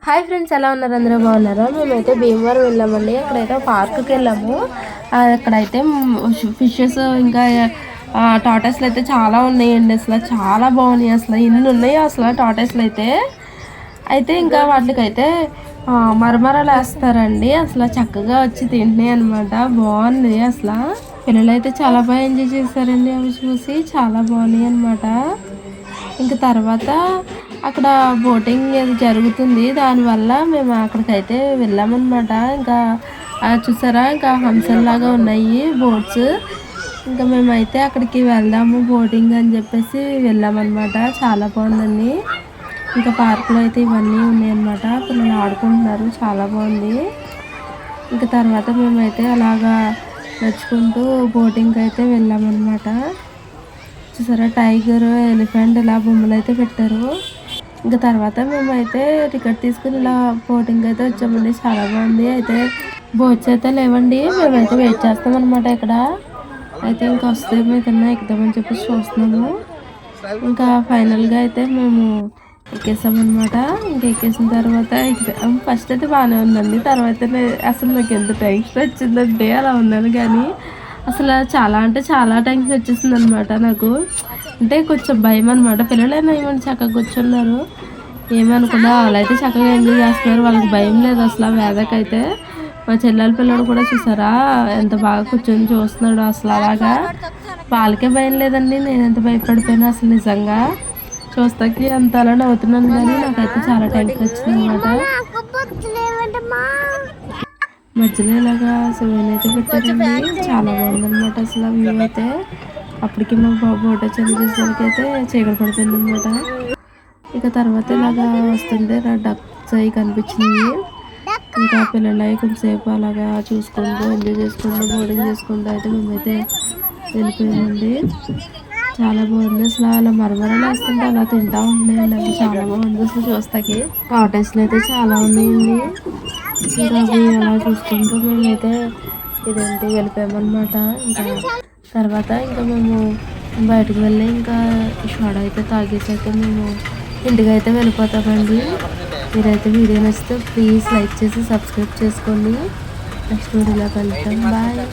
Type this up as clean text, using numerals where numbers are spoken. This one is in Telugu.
హాయ్ ఫ్రెండ్స్, ఎలా ఉన్నారు? అందరూ బాగున్నారా? మేమైతే భీమవరం వెళ్ళామండి. అక్కడైతే పార్క్కి వెళ్ళాము. అక్కడైతే ఫిషెస్ ఇంకా టాటాస్లు అయితే చాలా ఉన్నాయండి. అసలు చాలా బాగున్నాయి. అసలు ఎన్ని ఉన్నాయో అసలు టాటాస్లు అయితే ఇంకా వాటికైతే మరమరాలు వేస్తారండి. అసలు చక్కగా వచ్చి తింటున్నాయి అనమాట. బాగుంది. అసలు పిల్లలు అయితే చాలా బాగా ఎంజాయ్ చేశారండి. అవి చూసి చాలా బాగున్నాయి అనమాట. ఇంకా తర్వాత అక్కడ బోటింగ్ ఏది జరుగుతుంది. దానివల్ల మేము అక్కడికైతే వెళ్ళామన్నమాట. ఇంకా చూసారా, ఇంకా హంసల్లాగా ఉన్నాయి బోట్స్. ఇంకా మేమైతే అక్కడికి వెళ్దాము బోటింగ్ అని చెప్పేసి వెళ్ళామన్నమాట. చాలా బాగుందండి. ఇంకా పార్కులో అయితే ఇవన్నీ ఉన్నాయన్నమాట. పిల్లలు ఆడుకుంటున్నారు. చాలా బాగుంది. ఇంకా తర్వాత మేమైతే అలాగా నడుచుకుంటూ బోటింగ్కి అయితే వెళ్ళామన్నమాట. చూసారా, టైగర్, ఎలిఫెంట్ ఇలా బొమ్మలు అయితే పెట్టారు. ఇంకా తర్వాత మేమైతే టికెట్ తీసుకుని ఇలా బోటింగ్ అయితే వచ్చామండి. చాలా బాగుంది. అయితే బోట్స్ అయితే లేవండి. మేమైతే వెయిట్ చేస్తాం అనమాట ఇక్కడ. అయితే ఇంకా వస్తే ఏదైనా ఎక్కుదామని చెప్పేసి చూస్తున్నాము. ఇంకా ఫైనల్గా అయితే మేము ఎక్కేసామన్నమాట. ఇంకా ఎక్కేసిన తర్వాత ఫస్ట్ అయితే బాగానే ఉందండి. తర్వాత అసలు నాకు ఎంత టెన్షన్ వచ్చిందంటే అలా ఉన్నాను. కానీ అసలు చాలా అంటే చాలా టెన్షన్ వచ్చేసింది అనమాట నాకు. అంటే కొంచెం భయం అనమాట. పిల్లలైనా ఏమన్నా చక్కగా కూర్చున్నారు, ఏమనుకున్నా వాళ్ళైతే చక్కగా ఎంజాయ్ చేస్తున్నారు. వాళ్ళకి భయం లేదు అసలు. వేదకైతే మా చెల్లెల పిల్లడు కూడా చూసారా ఎంత బాగా కూర్చొని చూస్తున్నాడు. అసలు అలాగా వాళ్ళకే భయం లేదండి. నేను ఎంత భయపడిపోయినా అసలు నిజంగా చూస్తాకి అంత అలా నవ్వుతున్నాను. కానీ నాకైతే చాలా టెన్షన్ వచ్చింది అనమాట. మధ్యలో ఇలాగా సెవెన్ అయితే పెట్టారండి. చాలా బాగుందన్నమాట అసలు వ్యూ అయితే. అప్పటికి మా ఫోటో చేసేసరికి అయితే చీకటి పడిపోయింది అనమాట. ఇక తర్వాత ఇలాగా వస్తుంటే డక్స్ అవి కనిపించింది. ఇంకా పిల్లలు అవి కొంచెంసేపు అలాగా చూసుకుంటూ ఎంజాయ్ చేసుకుంటూ బోర్డింగ్ చేసుకుంటూ అయితే మేమైతే వెళ్ళిపోయామండి. చాలా బాగుంది. అసలు అలా మరమరాలు వేస్తుంటే అలా తింటా ఉంటున్నాయండి. అవి చాలా బాగుంది అసలు చూస్తాకి. టాటాస్లు అయితే చాలా ఉన్నాయండి. ఇంకా అవి అలా చూసుకుంటూ మేమైతే ఇదేంటి వెళ్ళిపోయామన్నమాట. ఇంకా తర్వాత ఇంకా మేము బయటకు వెళ్ళి ఇంకా షాడ్ అయితే తాగేసి అయితే మేము ఇంటికి అయితే వెళ్ళిపోతామండి. మీరైతే వీడియో నచ్చితే ప్లీజ్ లైక్ చేసి సబ్స్క్రైబ్ చేసుకోండి. నెక్స్ట్ వీడియోలో కలుద్దాం. బాయ్.